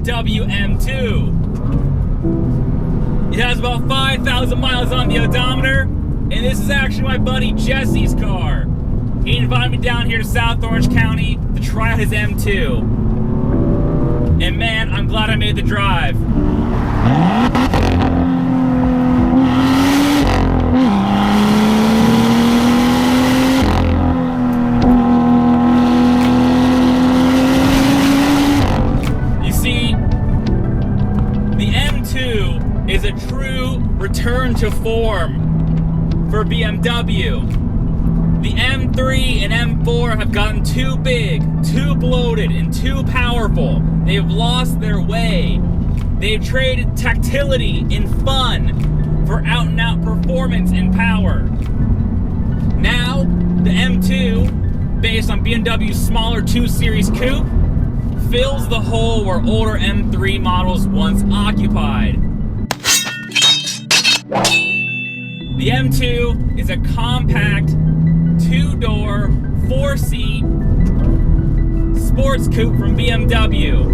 BMW M2. It has about 5,000 miles on the odometer, and this is actually my buddy Jesse's car. He invited me down here to South Orange County to try out his M2. And man, I'm glad I made the drive. You see, the M2 is a true return to form for BMW. The M3 and M4 have gotten too big, too bloated, and too powerful. They've lost their way. They've traded tactility and fun for out-and-out performance and power. Now, the M2, based on BMW's smaller 2 Series coupe, fills the hole where older M3 models once occupied. The M2 is a compact, 2-door, 4-seat sports coupe from BMW.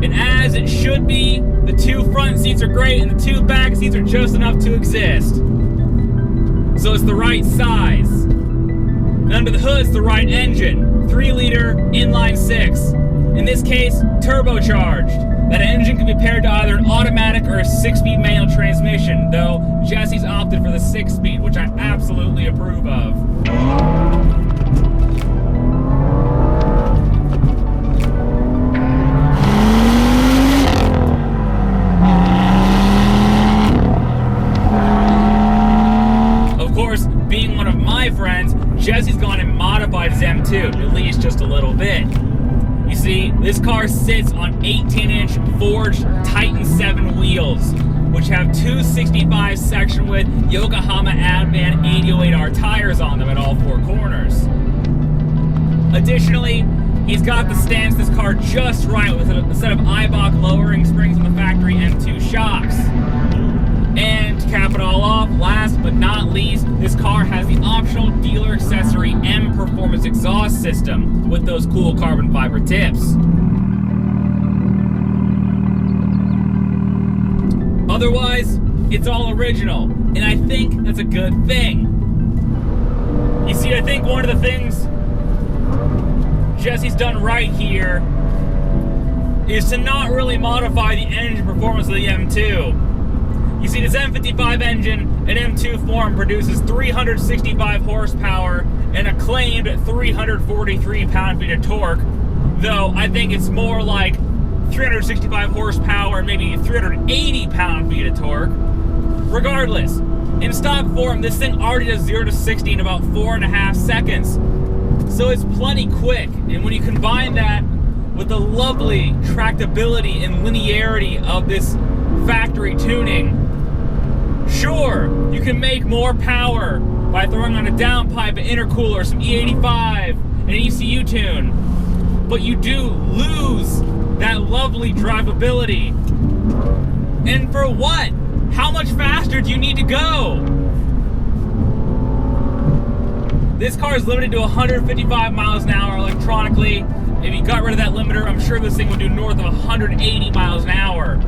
And as it should be, the 2 front seats are great and the 2 back seats are just enough to exist. So it's the right size. And under the hood, it's the right engine. 3-liter inline 6. In this case, turbocharged. That engine can be paired to either an automatic or a 6-speed manual transmission, though Jesse's opted for the 6-speed, which I absolutely approve of. Of course, being one of my friends, Jesse's gone and modified his M2, at least just a little bit. You see, this car sits on 18-inch forged Titan 7 wheels, which have 265 section width Yokohama Advan 808R tires on them at all 4 corners. Additionally, he's got the stance this car just right with a set of Eibach lowering springs on the factory M2 shocks. And to cap it all off, last but not least, this car has the optional dealer accessory M Performance exhaust system with those cool carbon fiber tips. Otherwise, it's all original, and I think that's a good thing. You see, I think one of the things Jesse's done right here is to not really modify the engine performance of the M2. You see, this M55 engine in M2 form produces 365 horsepower and a claimed 343 pound-feet of torque, though I think it's more like 365 horsepower and maybe 380 pound-feet of torque. Regardless, in stock form, this thing already does 0 to 60 in about 4.5 seconds. So it's plenty quick, and when you combine that with the lovely tractability and linearity of this factory tuning, sure, you can make more power by throwing on a downpipe, an intercooler, some E85, an ECU tune, but you do lose that lovely drivability. And for what? How much faster do you need to go? This car is limited to 155 miles an hour electronically. If you got rid of that limiter, I'm sure this thing would do north of 180 miles an hour.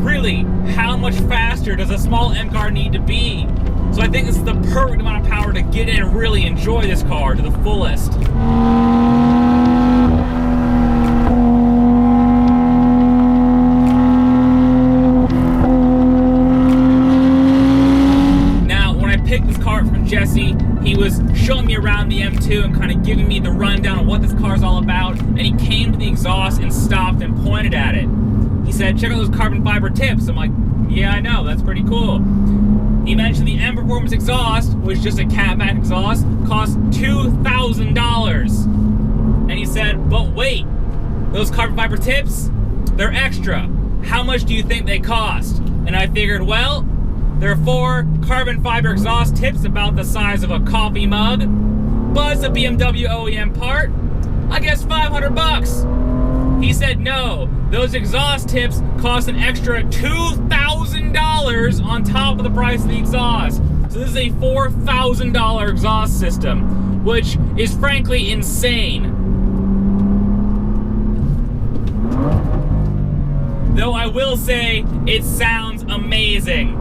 Really, how much faster does a small M car need to be? So I think this is the perfect amount of power to get in and really enjoy this car to the fullest. Now, when I picked this car up from Jesse, he was showing me around the M2 and kind of giving me the rundown of what this car is all about, and he came to the exhaust and stopped and pointed at it. He said, check out those carbon fiber tips. I'm like, yeah, I know, that's pretty cool. He mentioned the M Performance exhaust, which is just a catback exhaust, costs $2,000. And he said, but wait, those carbon fiber tips, they're extra. How much do you think they cost? And I figured, well, there are 4 carbon fiber exhaust tips about the size of a coffee mug, but it's a BMW OEM part. I guess 500 bucks. He said no, those exhaust tips cost an extra $2,000 on top of the price of the exhaust. So this is a $4,000 exhaust system, which is frankly insane. Though I will say, it sounds amazing.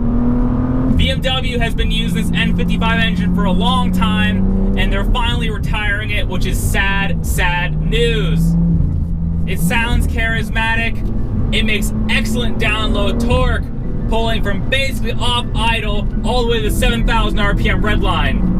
BMW has been using this N55 engine for a long time, and they're finally retiring it, which is sad, sad news. It sounds charismatic, it makes excellent download torque, pulling from basically off idle all the way to the 7,000 RPM red line.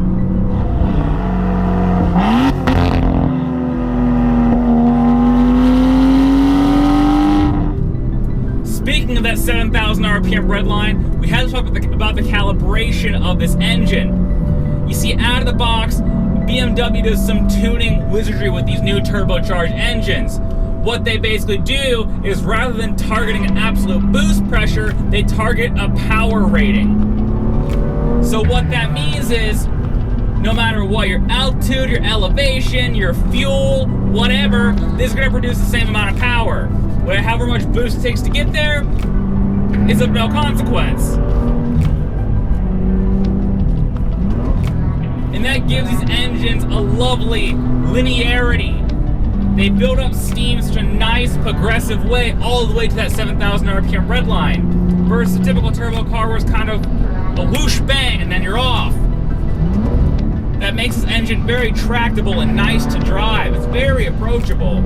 Speaking of that 7,000 RPM red line, we had to talk about the calibration of this engine. You see, out of the box, BMW does some tuning wizardry with these new turbocharged engines. What they basically do is, rather than targeting an absolute boost pressure, they target a power rating. So what that means is, no matter what your altitude, your elevation, your fuel, whatever, this is going to produce the same amount of power. However much boost it takes to get there is of no consequence. And that gives these engines a lovely linearity. They build up steam in such a nice, progressive way all the way to that 7,000 RPM red line, versus a typical turbo car where it's kind of a whoosh bang and then you're off. That makes this engine very tractable and nice to drive. It's very approachable.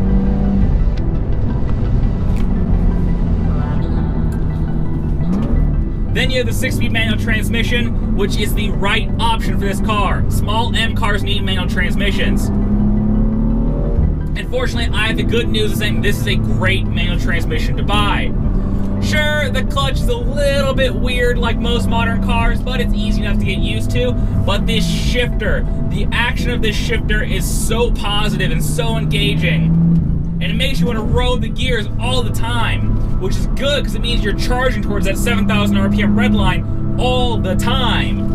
Then you have the 6-speed manual transmission, which is the right option for this car. Small M cars need manual transmissions. Unfortunately, I have the good news of saying this is a great manual transmission to buy. Sure, the clutch is a little bit weird like most modern cars, but it's easy enough to get used to. But this shifter, the action of this shifter is so positive and so engaging. And it makes you want to roll the gears all the time, which is good because it means you're charging towards that 7,000 RPM red line all the time.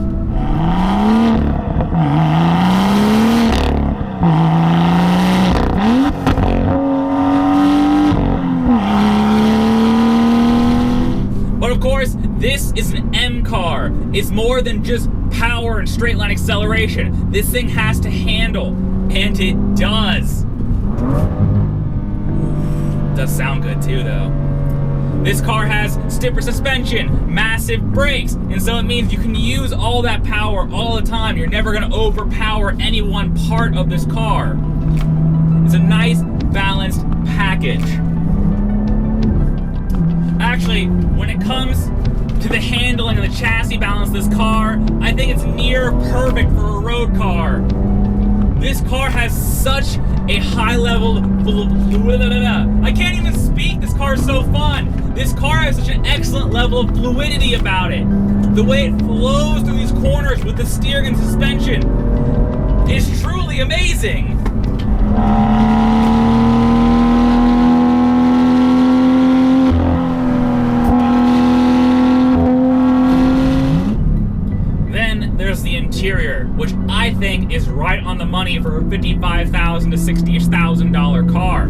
But of course, this is an M car. It's more than just power and straight line acceleration. This thing has to handle, and it does. Does sound good too, though. This car has stiffer suspension, massive brakes, and so it means you can use all that power all the time. You're never going to overpower any one part of this car. It's a nice, balanced package. Actually, when it comes to the handling and the chassis balance of this car, I think it's near perfect for a road car. This car has such a high level of... I can't even speak. This car is so fun. This car has such an excellent level of fluidity about it. The way it flows through these corners with the steering and suspension is truly amazing. Then there's the interior, which I think is right on the money for a $55,000 to $60,000 car.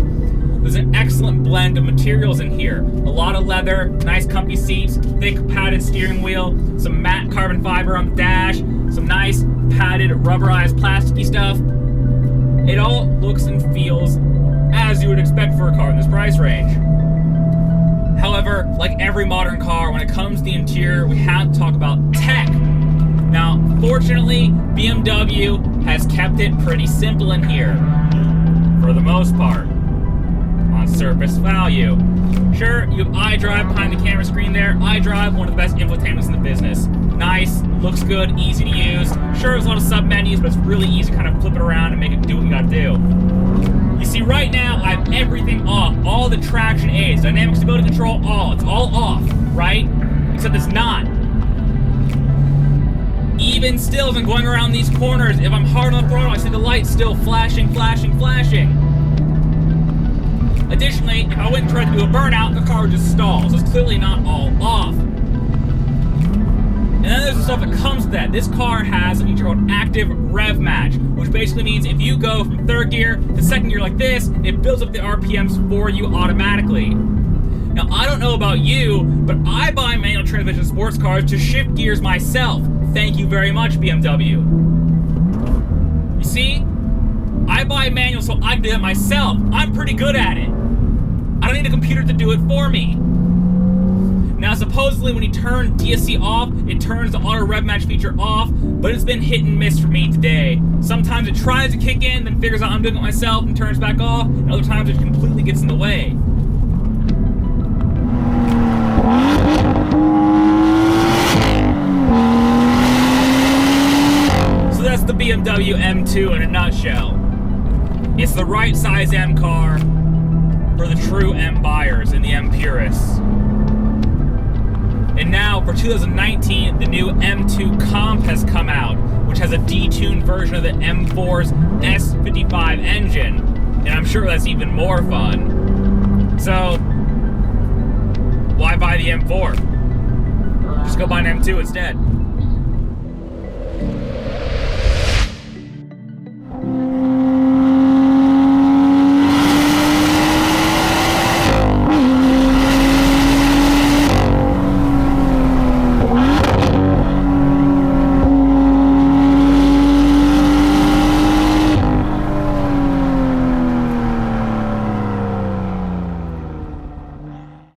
There's an excellent blend of materials in here. A lot of leather, nice comfy seats, thick padded steering wheel, some matte carbon fiber on the dash, some nice padded rubberized plasticky stuff. It all looks and feels as you would expect for a car in this price range. However, like every modern car, when it comes to the interior, we have to talk about tech. Now, fortunately, BMW has kept it pretty simple in here, for the most part, on surface value. Sure, you have iDrive behind the camera screen there. iDrive, one of the best infotainments in the business. Nice, looks good, easy to use. Sure, there's a lot of sub-menus, but it's really easy to kind of flip it around and make it do what you gotta do. You see, right now, I have everything off. All the traction aids, dynamic stability control, all. It's all off, right? Except it's not. Even still, as I'm going around these corners, if I'm hard on the throttle, I see the lights still flashing, flashing, flashing. Additionally, if I went and tried to do a burnout, the car would just stall, so it's clearly not all off. And then there's the stuff that comes with that. This car has a feature called active rev match, which basically means if you go from third gear to second gear like this, it builds up the RPMs for you automatically. Now, I don't know about you, but I buy manual transmission sports cars to shift gears myself. Thank you very much, BMW. You see? I buy manual so I can do it myself. I'm pretty good at it. I don't need a computer to do it for me. Now, supposedly when you turn DSC off, it turns the auto rev match feature off, but it's been hit and miss for me today. Sometimes it tries to kick in, then figures out I'm doing it myself and turns back off, and other times it completely gets in the way. So that's the BMW M2 in a nutshell. It's the right size M car for the true M buyers and the M purists. And now, for 2019, the new M2 Comp has come out, which has a detuned version of the M4's S55 engine. And I'm sure that's even more fun. So, why buy the M4? Just go buy an M2 instead.